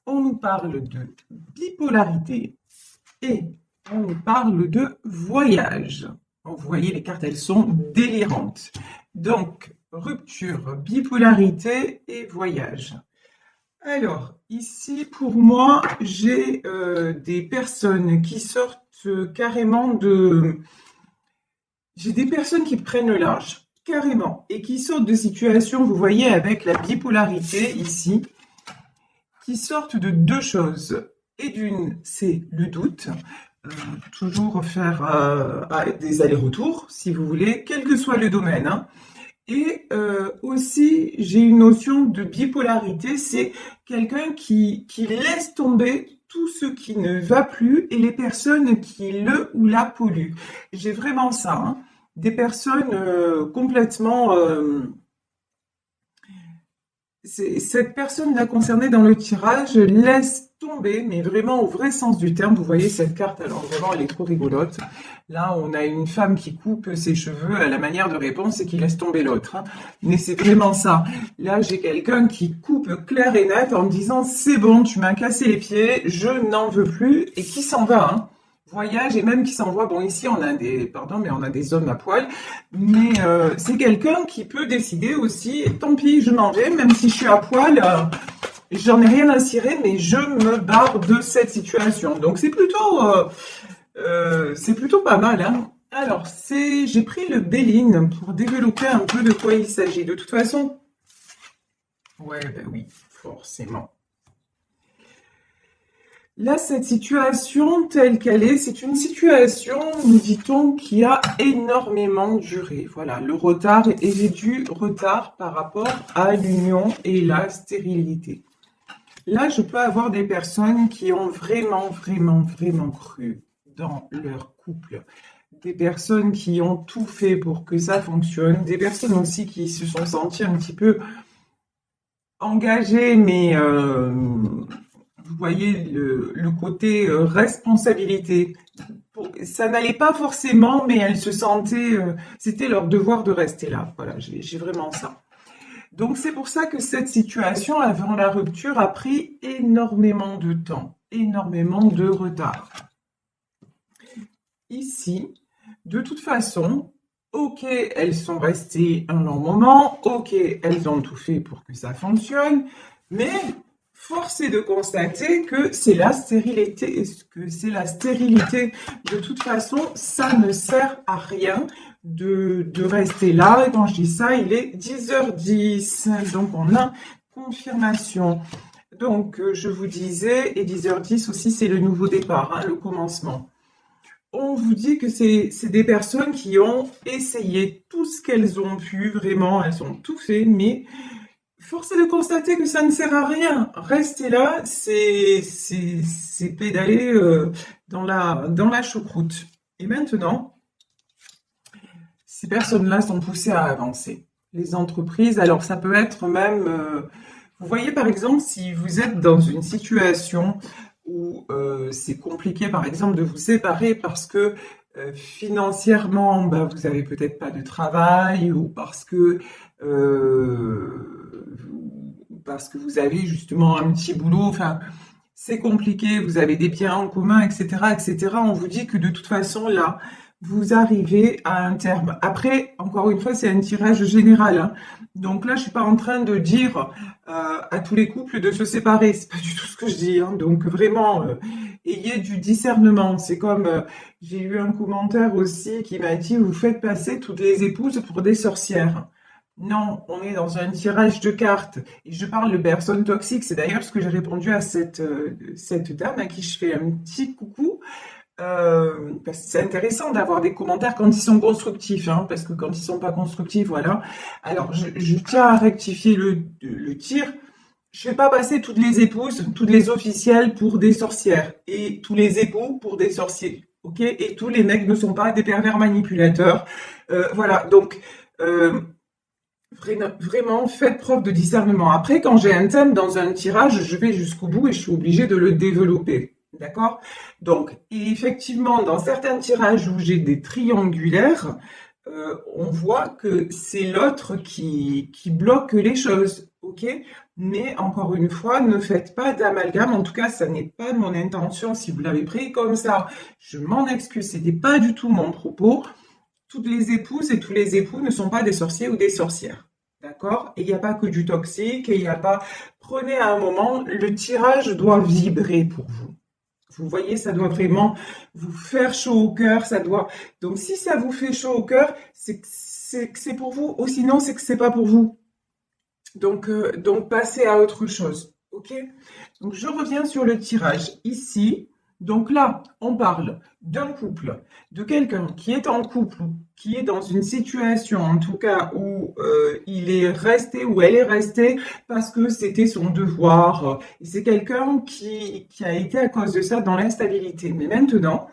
on nous parle de bipolarité et on nous parle de voyage. Vous voyez, les cartes, elles sont délirantes. Donc, rupture, bipolarité et voyage. Alors, ici, pour moi, j'ai des personnes qui sortent carrément de... J'ai des personnes qui prennent le large, carrément, et qui sortent de situations, vous voyez, avec la bipolarité ici, qui sortent de deux choses. Et d'une, c'est le doute, toujours faire des allers-retours, si vous voulez, quel que soit le domaine, hein. Et aussi, j'ai une notion de bipolarité, c'est quelqu'un qui laisse tomber tout ce qui ne va plus et les personnes qui le ou la polluent. J'ai vraiment ça, hein. Des personnes complètement... cette personne-là concernée dans le tirage laisse tomber, mais vraiment au vrai sens du terme. Vous voyez cette carte, alors vraiment elle est trop rigolote. Là, on a une femme qui coupe ses cheveux à la manière de réponse et qui laisse tomber l'autre, hein. Mais c'est vraiment ça. Là, j'ai quelqu'un qui coupe clair et net en me disant c'est bon, tu m'as cassé les pieds, je n'en veux plus, et qui s'en va, hein. Voyage et même qui s'envoie. Bon, ici on a on a des hommes à poil, mais c'est quelqu'un qui peut décider aussi. Tant pis, je m'en vais, même si je suis à poil, j'en ai rien à cirer, mais je me barre de cette situation. Donc c'est plutôt pas mal, hein. Alors j'ai pris le Béline pour développer un peu de quoi il s'agit. De toute façon, ouais, ben oui, forcément. Là, cette situation telle qu'elle est, c'est une situation, nous dit-on, qui a énormément duré. Voilà, le retard, et j'ai du retard par rapport à l'union et la stérilité. Là, je peux avoir des personnes qui ont vraiment, vraiment, vraiment cru dans leur couple. Des personnes qui ont tout fait pour que ça fonctionne. Des personnes aussi qui se sont senties un petit peu engagées, mais... vous voyez le côté responsabilité. Ça n'allait pas forcément, mais elles se sentaient, c'était leur devoir de rester là. Voilà, j'ai vraiment ça. Donc c'est pour ça que cette situation avant la rupture a pris énormément de temps, énormément de retard. Ici, de toute façon, ok, elles sont restées un long moment, ok, elles ont tout fait pour que ça fonctionne, mais force est de constater que c'est la stérilité. De toute façon, ça ne sert à rien de rester là. Et quand je dis ça, il est 10h10. Donc, on a confirmation. Donc, je vous disais, et 10h10 aussi, c'est le nouveau départ, hein, le commencement. On vous dit que c'est des personnes qui ont essayé tout ce qu'elles ont pu, vraiment, elles ont tout fait, mais... force est de constater que ça ne sert à rien. Rester là, c'est pédaler dans la choucroute. Et maintenant, ces personnes-là sont poussées à avancer. Les entreprises, alors ça peut être même... vous voyez par exemple, si vous êtes dans une situation où c'est compliqué par exemple de vous séparer parce que financièrement, vous n'avez peut-être pas de travail ou parce que vous avez justement un petit boulot, enfin, c'est compliqué, vous avez des biens en commun, etc., etc. On vous dit que de toute façon, là, vous arrivez à un terme. Après, encore une fois, c'est un tirage général, hein. Donc là, je suis pas en train de dire à tous les couples de se séparer. C'est pas du tout ce que je dis, hein. Donc vraiment, ayez du discernement. C'est comme j'ai eu un commentaire aussi qui m'a dit vous faites passer toutes les épouses pour des sorcières. Non, on est dans un tirage de cartes et je parle de personnes toxiques. C'est d'ailleurs ce que j'ai répondu à cette dame à qui je fais un petit coucou. Parce que c'est intéressant d'avoir des commentaires quand ils sont constructifs, hein, parce que quand ils sont pas constructifs, voilà. Alors, je tiens à rectifier le tir. Je fais pas passer toutes les épouses, toutes les officielles pour des sorcières et tous les époux pour des sorciers, ok? Et tous les mecs ne sont pas des pervers manipulateurs. Voilà, donc vraiment faites preuve de discernement. Après, quand j'ai un thème dans un tirage, je vais jusqu'au bout et je suis obligée de le développer. D'accord? Donc, effectivement, dans certains tirages où j'ai des triangulaires, on voit que c'est l'autre qui bloque les choses, ok? Mais encore une fois, ne faites pas d'amalgame. En tout cas, ça n'est pas mon intention. Si vous l'avez pris comme ça, je m'en excuse. Ce n'était pas du tout mon propos. Toutes les épouses et tous les époux ne sont pas des sorciers ou des sorcières. D'accord? Et il n'y a pas que du toxique. Et il n'y a pas. Prenez à un moment, le tirage doit vibrer pour vous. Vous voyez, ça doit vraiment vous faire chaud au cœur. Ça doit. Donc, si ça vous fait chaud au cœur, c'est que c'est pour vous. Ou sinon, c'est que c'est pas pour vous. Donc passez à autre chose. OK? Donc, je reviens sur le tirage. Ici, donc là, on parle d'un couple, de quelqu'un qui est en couple, qui est dans une situation, en tout cas, où il est resté ou elle est restée parce que c'était son devoir. Et c'est quelqu'un qui a été à cause de ça dans l'instabilité. Mais maintenant,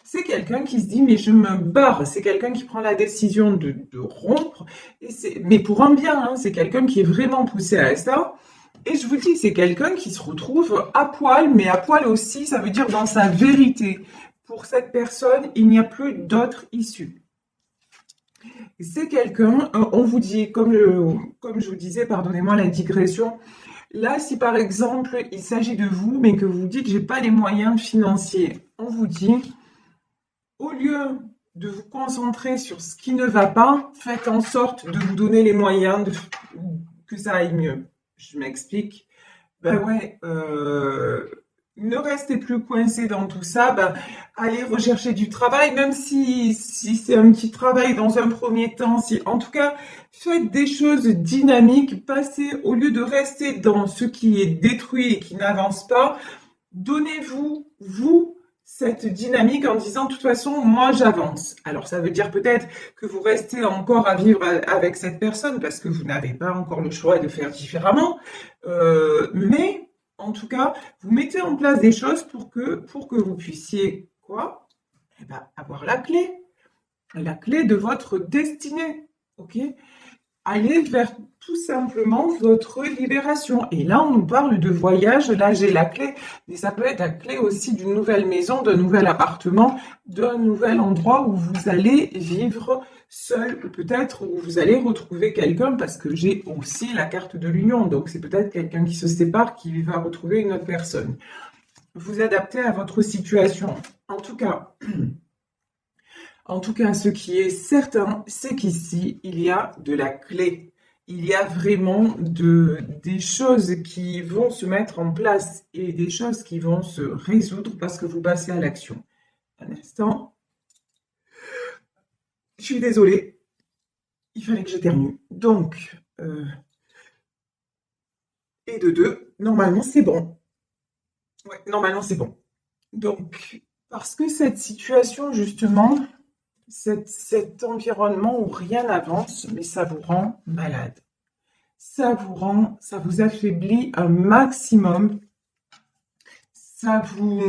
c'est quelqu'un qui se dit, mais je me barre. C'est quelqu'un qui prend la décision de rompre. Mais pour un bien, hein, c'est quelqu'un qui est vraiment poussé à ça. Et je vous dis, c'est quelqu'un qui se retrouve à poil, mais à poil aussi, ça veut dire dans sa vérité. Pour cette personne, il n'y a plus d'autre issue. C'est quelqu'un, on vous dit, comme je vous disais, pardonnez-moi la digression, là, si par exemple, il s'agit de vous, mais que vous dites, j'ai pas les moyens financiers, on vous dit, au lieu de vous concentrer sur ce qui ne va pas, faites en sorte de vous donner les moyens que ça aille mieux. Je m'explique. Ben ouais, ne restez plus coincé dans tout ça. Ben, allez rechercher du travail, même si c'est un petit travail dans un premier temps. En tout cas, faites des choses dynamiques. Passez, au lieu de rester dans ce qui est détruit et qui n'avance pas, donnez-vous, vous, cette dynamique en disant, de toute façon, moi, j'avance. Alors, ça veut dire peut-être que vous restez encore à vivre avec cette personne parce que vous n'avez pas encore le choix de faire différemment. Mais, en tout cas, vous mettez en place des choses pour que vous puissiez, quoi? Eh ben, avoir la clé de votre destinée. OK? Allez vers tout simplement votre libération. Et là, on nous parle de voyage. Là, j'ai la clé, mais ça peut être la clé aussi d'une nouvelle maison, d'un nouvel appartement, d'un nouvel endroit où vous allez vivre seul, ou peut-être où vous allez retrouver quelqu'un, parce que j'ai aussi la carte de l'union. Donc, c'est peut-être quelqu'un qui se sépare, qui va retrouver une autre personne. Vous adaptez à votre situation. En tout cas, ce qui est certain, c'est qu'ici, il y a de la clé. Il y a vraiment des choses qui vont se mettre en place et des choses qui vont se résoudre parce que vous passez à l'action. Un instant. Je suis désolée. Il fallait que j'éternue. Donc, et de deux, normalement, c'est bon. Ouais, normalement, c'est bon. Donc, parce que cette situation, justement, cet environnement où rien n'avance, mais ça vous rend malade. Ça vous affaiblit un maximum. Ça vous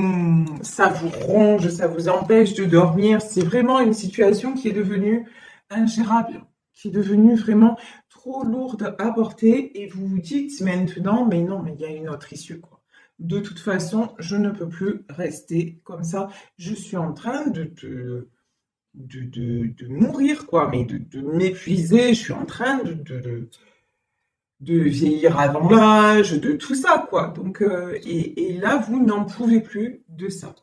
ronge, ça vous empêche de dormir. C'est vraiment une situation qui est devenue ingérable, qui est devenue vraiment trop lourde à porter. Et vous vous dites maintenant, mais non, mais il y a une autre issue, quoi. De toute façon, je ne peux plus rester comme ça. Je suis en train de mourir, quoi, mais de m'épuiser. Je suis en train de vieillir avant l'âge, de tout ça, quoi. Donc, et là, vous n'en pouvez plus de ça.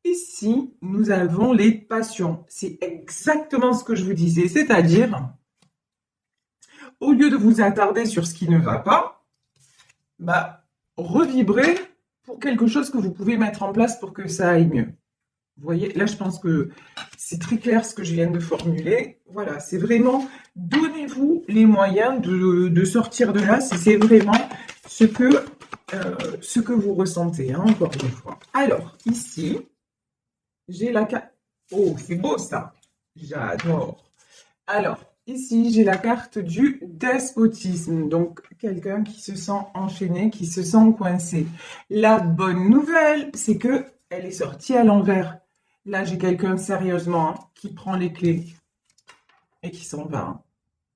Ici, nous avons les passions. C'est exactement ce que je vous disais, c'est-à-dire, au lieu de vous attarder sur ce qui ne va pas, bah, revibrez pour quelque chose que vous pouvez mettre en place pour que ça aille mieux. Vous voyez, là, je pense que c'est très clair ce que je viens de formuler. Voilà, c'est vraiment, donnez-vous les moyens de sortir de là si c'est vraiment ce que vous ressentez, hein, encore une fois. Alors, ici, j'ai la carte. Oh, c'est beau ça. J'adore. Alors, ici, j'ai la carte du despotisme. Donc, quelqu'un qui se sent enchaîné, qui se sent coincé. La bonne nouvelle, c'est que elle est sortie à l'envers. Là, j'ai quelqu'un sérieusement, hein, qui prend les clés et qui s'en va, hein.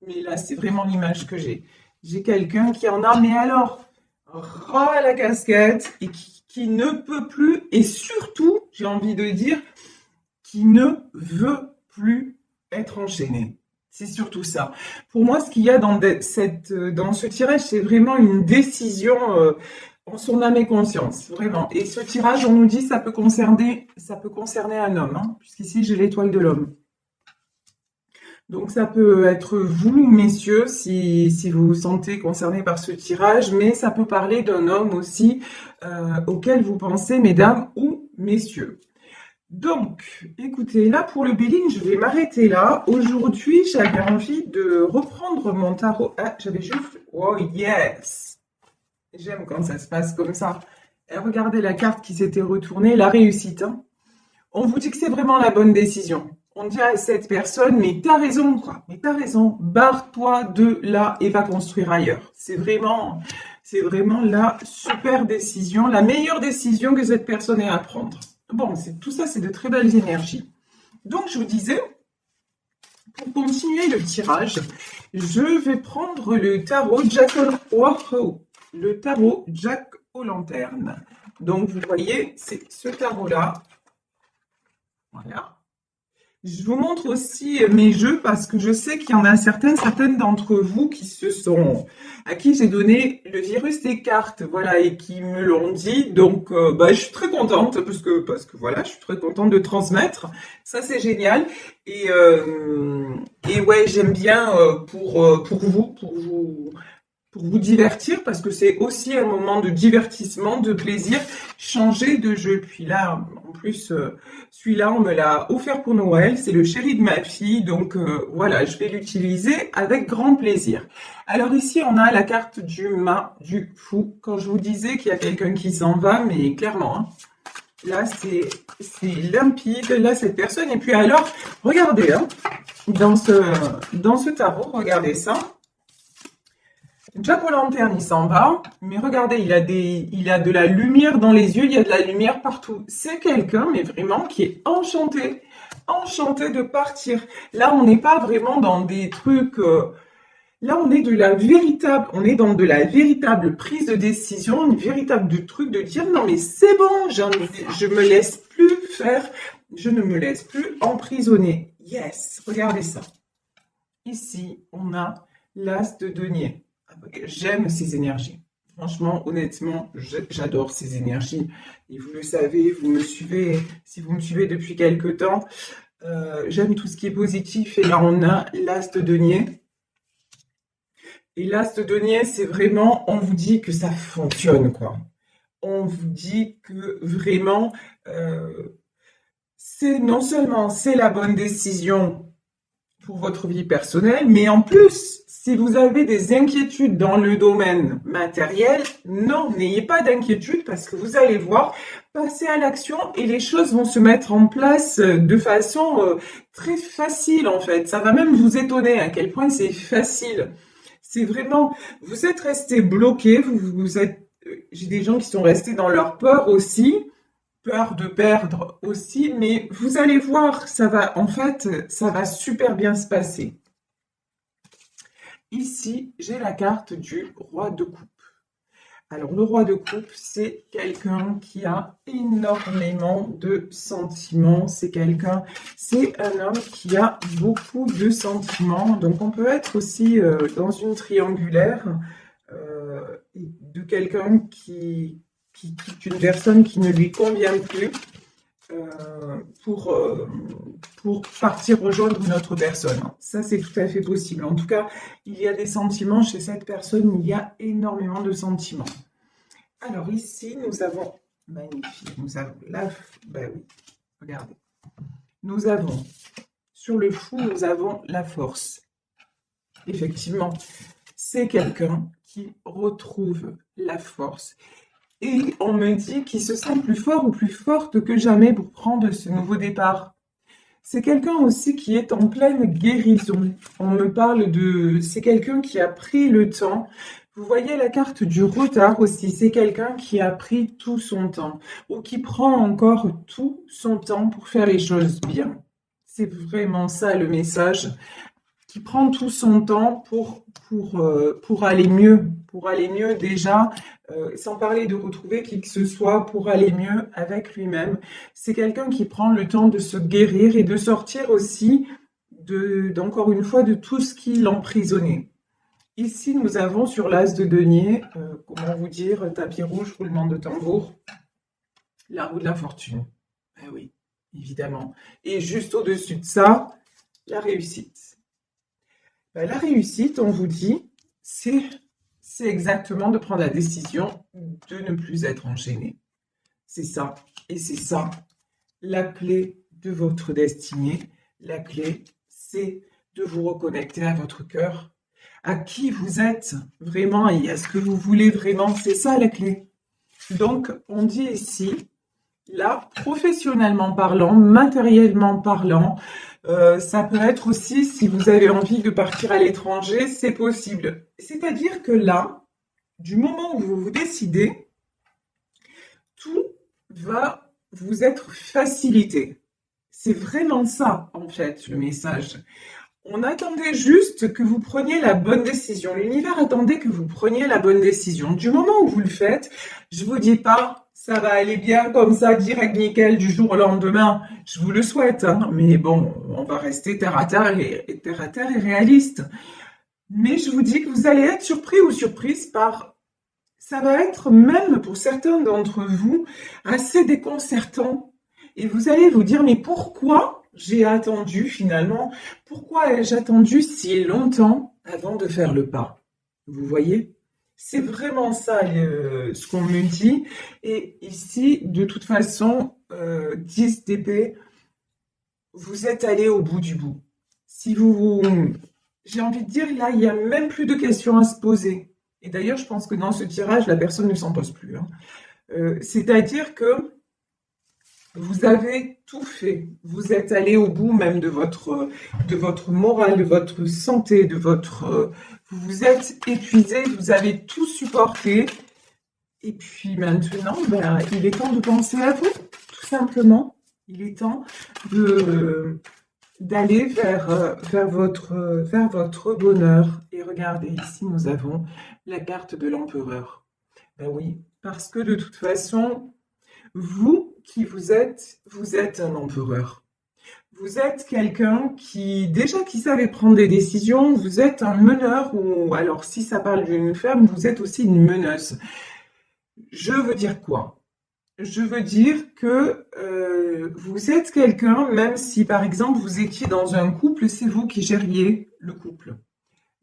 Mais là, c'est vraiment l'image que j'ai. J'ai quelqu'un qui en a, mais alors, ras la casquette et qui ne peut plus, et surtout, j'ai envie de dire, qui ne veut plus être enchaîné. C'est surtout ça. Pour moi, ce qu'il y a dans ce tirage, c'est vraiment une décision en son âme et conscience, vraiment. Et ce tirage, on nous dit, ça peut concerner un homme, hein, puisqu'ici j'ai l'étoile de l'homme. Donc ça peut être vous, messieurs, si vous vous sentez concerné par ce tirage, mais ça peut parler d'un homme aussi auquel vous pensez, mesdames ou messieurs. Donc, écoutez, là pour le billing, je vais m'arrêter là. Aujourd'hui, j'avais envie de reprendre mon tarot. Ah, j'avais juste... Oh yes! J'aime quand ça se passe comme ça. Et regardez la carte qui s'était retournée, la réussite, hein. On vous dit que c'est vraiment la bonne décision. On dit à cette personne, mais t'as raison, quoi. Mais t'as raison. Barre-toi de là et va construire ailleurs. C'est vraiment la super décision, la meilleure décision que cette personne ait à prendre. Bon, tout ça, c'est de très belles énergies. Donc, je vous disais, pour continuer le tirage, je vais prendre le tarot Jack aux lanternes. Donc, vous voyez, c'est ce tarot-là. Voilà. Je vous montre aussi mes jeux parce que je sais qu'il y en a certaines d'entre vous à qui j'ai donné le virus des cartes, voilà, et qui me l'ont dit. Donc, je suis très contente parce que voilà, je suis très contente de transmettre. Ça, c'est génial. Et ouais, j'aime bien pour vous divertir, parce que c'est aussi un moment de divertissement, de plaisir, changer de jeu. Puis là, en plus, celui-là, on me l'a offert pour Noël, c'est le chéri de ma fille, donc voilà, je vais l'utiliser avec grand plaisir. Alors ici, on a la carte du mât, du fou, quand je vous disais qu'il y a quelqu'un qui s'en va, mais clairement, hein, là, c'est limpide, là, cette personne, et puis alors, regardez, hein, dans ce tarot, regardez ça. Jack aux lanternes, il s'en va, mais regardez, il a de la lumière dans les yeux, il y a de la lumière partout. C'est quelqu'un, mais vraiment, qui est enchanté de partir. Là, on n'est pas vraiment dans des trucs... là, on est dans de la véritable prise de décision, une véritable truc de dire, non mais c'est bon, je me laisse plus faire, je ne me laisse plus emprisonner. Yes, regardez ça. Ici, on a l'as de denier. J'aime ces énergies. Franchement, honnêtement, j'adore ces énergies. Et vous le savez, vous me suivez, si vous me suivez depuis quelque temps, j'aime tout ce qui est positif. Et là, on a l'as de denier. Et l'as de denier, c'est vraiment, on vous dit que ça fonctionne, quoi. On vous dit que vraiment, non seulement c'est la bonne décision pour votre vie personnelle, mais en plus, si vous avez des inquiétudes dans le domaine matériel, non, n'ayez pas d'inquiétude parce que vous allez voir, passer à l'action et les choses vont se mettre en place de façon très facile en fait. Ça va même vous étonner à quel point c'est facile. C'est vraiment, vous êtes resté bloqué, j'ai des gens qui sont restés dans leur peur aussi, peur de perdre aussi, mais vous allez voir, ça va super bien se passer. Ici, j'ai la carte du roi de coupe. Alors, le roi de coupe, c'est quelqu'un qui a énormément de sentiments. C'est un homme qui a beaucoup de sentiments. Donc, on peut être aussi dans une triangulaire de quelqu'un qui quitte une personne qui ne lui convient plus pour partir rejoindre une autre personne. Ça, c'est tout à fait possible. En tout cas, il y a des sentiments chez cette personne, il y a énormément de sentiments. Alors ici, nous avons, magnifique, nous avons oui, regardez. Nous avons, sur le fou, nous avons la force. Effectivement, c'est quelqu'un qui retrouve la force. Et on me dit qu'il se sent plus fort ou plus forte que jamais pour prendre ce nouveau départ. C'est quelqu'un aussi qui est en pleine guérison. On me parle c'est quelqu'un qui a pris le temps. Vous voyez la carte du retard aussi. C'est quelqu'un qui a pris tout son temps ou qui prend encore tout son temps pour faire les choses bien. C'est vraiment ça le message. Qui prend tout son temps pour aller mieux. Pour aller mieux déjà, sans parler de retrouver qui que ce soit, pour aller mieux avec lui-même. C'est quelqu'un qui prend le temps de se guérir et de sortir aussi d'encore une fois, de tout ce qui l'emprisonnait. Ici, nous avons sur l'as de denier, comment vous dire, tapis rouge, roulement de tambour, la roue de la fortune. Ah oui, évidemment. Et juste au-dessus de ça, la réussite. Ben, la réussite, on vous dit, c'est exactement de prendre la décision de ne plus être enchaîné. C'est ça. Et c'est ça, la clé de votre destinée. La clé, c'est de vous reconnecter à votre cœur, à qui vous êtes vraiment et à ce que vous voulez vraiment. C'est ça la clé. Donc, on dit ici, là, professionnellement parlant, matériellement parlant, ça peut être aussi, si vous avez envie de partir à l'étranger, c'est possible. C'est-à-dire que là, du moment où vous vous décidez, tout va vous être facilité. C'est vraiment ça, en fait, le message. On attendait juste que vous preniez la bonne décision. L'univers attendait que vous preniez la bonne décision. Du moment où vous le faites, je vous dis pas, ça va aller bien comme ça, direct nickel, du jour au lendemain. Je vous le souhaite, hein. Mais bon, on va rester terre à terre et réaliste. Mais je vous dis que vous allez être surpris ou surprise par... Ça va être même pour certains d'entre vous assez déconcertant. Et vous allez vous dire, mais pourquoi j'ai attendu finalement? Pourquoi ai-je attendu si longtemps avant de faire le pas? Vous voyez? C'est vraiment ça ce qu'on me dit. Et ici, de toute façon, 10 d'épée, vous êtes allé au bout du bout. Si j'ai envie de dire, là, il n'y a même plus de questions à se poser. Et d'ailleurs, je pense que dans ce tirage, la personne ne s'en pose plus, hein. C'est-à-dire que vous avez tout fait. Vous êtes allé au bout même de votre morale, de votre santé, vous vous êtes épuisé, vous avez tout supporté. Et puis maintenant, ben, il est temps de penser à vous, tout simplement. Il est temps d'aller vers votre bonheur. Et regardez, ici, nous avons la carte de l'empereur. Ben oui, parce que de toute façon, vous qui vous êtes un empereur. Vous êtes quelqu'un qui savait prendre des décisions. Vous êtes un meneur ou alors si ça parle d'une femme, vous êtes aussi une meneuse. Je veux dire quoi? Je veux dire que vous êtes quelqu'un, même si par exemple vous étiez dans un couple, c'est vous qui gériez le couple.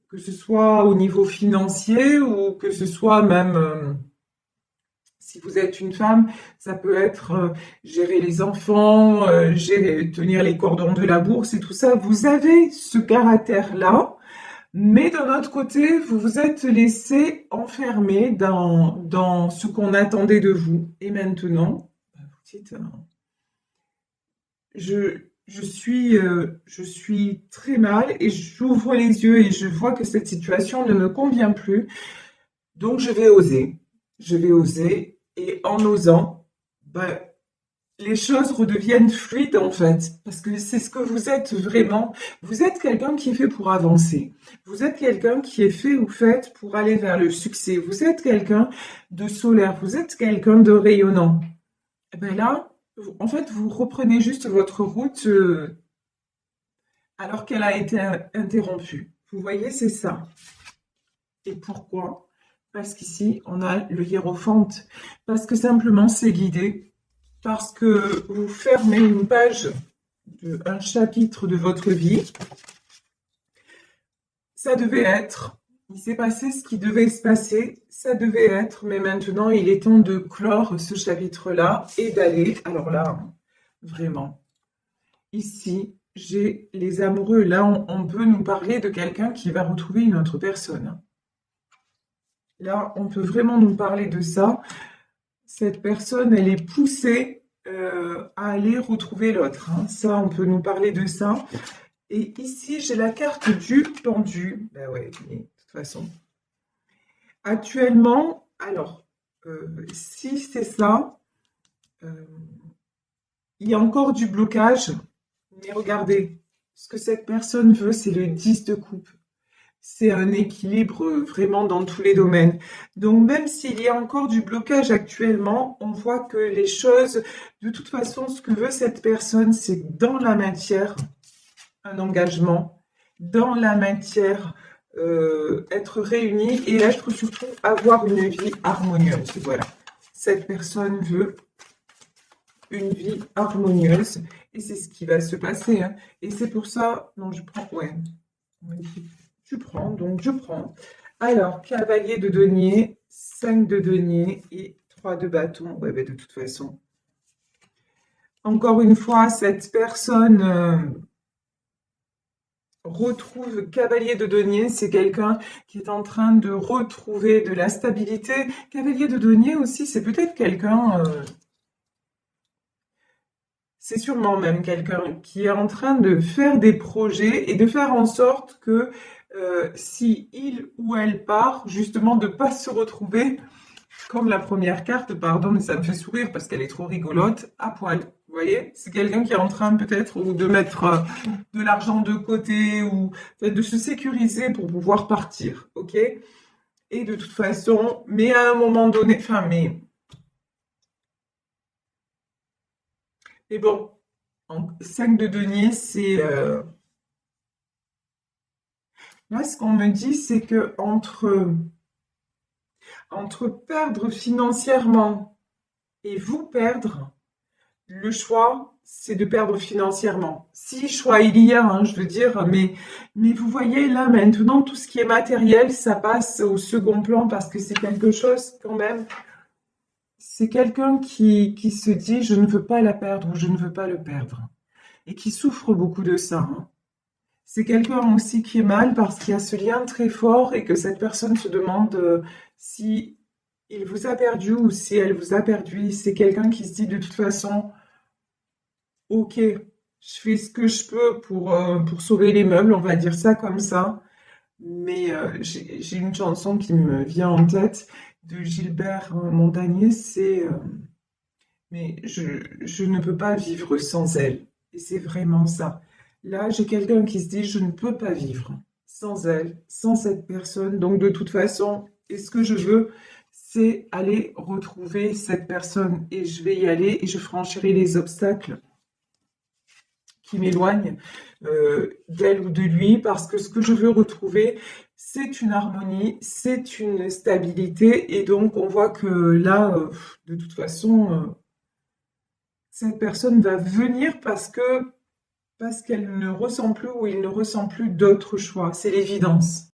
Que ce soit au niveau financier ou que ce soit même... si vous êtes une femme, ça peut être gérer les enfants, tenir les cordons de la bourse et tout ça. Vous avez ce caractère-là, mais d'un autre côté, vous vous êtes laissé enfermer dans ce qu'on attendait de vous. Et maintenant, vous dites, je suis très mal et j'ouvre les yeux et je vois que cette situation ne me convient plus. Donc, je vais oser. Je vais oser. Et en osant, ben, les choses redeviennent fluides en fait, parce que c'est ce que vous êtes vraiment. Vous êtes quelqu'un qui est fait pour avancer. Vous êtes quelqu'un qui est fait ou faite pour aller vers le succès. Vous êtes quelqu'un de solaire. Vous êtes quelqu'un de rayonnant. Et ben là, en fait, vous reprenez juste votre route alors qu'elle a été interrompue. Vous voyez, c'est ça. Et pourquoi? Parce qu'ici, on a le hiérophante. Parce que simplement, c'est guidé. Parce que vous fermez une page, un chapitre de votre vie. Ça devait être. Il s'est passé ce qui devait se passer. Ça devait être. Mais maintenant, il est temps de clore ce chapitre-là et d'aller. Alors là, vraiment. Ici, j'ai les amoureux. Là, on peut nous parler de quelqu'un qui va retrouver une autre personne. Là, on peut vraiment nous parler de ça. Cette personne, elle est poussée à aller retrouver l'autre, hein. Ça, on peut nous parler de ça. Et ici, j'ai la carte du pendu. Ben ouais, mais de toute façon. Actuellement, alors, si c'est ça, il y a encore du blocage. Mais regardez, ce que cette personne veut, c'est le 10 de coupe. C'est un équilibre vraiment dans tous les domaines. Donc même s'il y a encore du blocage actuellement, on voit que les choses, de toute façon, ce que veut cette personne, c'est dans la matière, un engagement dans la matière, être réunis et être surtout avoir une vie harmonieuse. Voilà. Cette personne veut une vie harmonieuse et c'est ce qui va se passer, hein. Et c'est pour ça, non, je prends, ouais, je prends, donc je prends. Alors, cavalier de denier, 5 de denier et 3 de bâton. Ouais, ben de toute façon, encore une fois, cette personne retrouve cavalier de denier, c'est quelqu'un qui est en train de retrouver de la stabilité. Cavalier de denier aussi, c'est peut-être quelqu'un, c'est sûrement même quelqu'un qui est en train de faire des projets et de faire en sorte que si il ou elle part, justement, de pas se retrouver comme la première carte, pardon, mais ça me fait sourire parce qu'elle est trop rigolote, à poil. Vous voyez, c'est quelqu'un qui est en train peut-être ou de mettre de l'argent de côté ou de se sécuriser pour pouvoir partir, ok? Et de toute façon, mais à un moment donné, enfin, mais bon, 5 de denier, c'est là ce qu'on me dit, c'est que entre perdre financièrement et vous perdre, le choix, c'est de perdre financièrement. Si choix il y a, hein, je veux dire, mais vous voyez là maintenant, tout ce qui est matériel, ça passe au second plan parce que c'est quelque chose quand même. C'est quelqu'un qui se dit je ne veux pas la perdre ou je ne veux pas le perdre et qui souffre beaucoup de ça, hein. C'est quelqu'un aussi qui est mal parce qu'il y a ce lien très fort et que cette personne se demande si il vous a perdu ou si elle vous a perdu. C'est quelqu'un qui se dit de toute façon, ok, je fais ce que je peux pour sauver les meubles, on va dire ça comme ça. Mais j'ai une chanson qui me vient en tête de Gilbert Montagnier, c'est mais je ne peux pas vivre sans elle. Et c'est vraiment ça. Là, j'ai quelqu'un qui se dit, je ne peux pas vivre sans elle, sans cette personne. Donc, de toute façon, et ce que je veux, c'est aller retrouver cette personne. Et je vais y aller et je franchirai les obstacles qui m'éloignent d'elle ou de lui, parce que ce que je veux retrouver, c'est une harmonie, c'est une stabilité. Et donc, on voit que là, de toute façon, cette personne va venir parce qu'elle ne ressent plus ou il ne ressent plus d'autre choix. C'est l'évidence.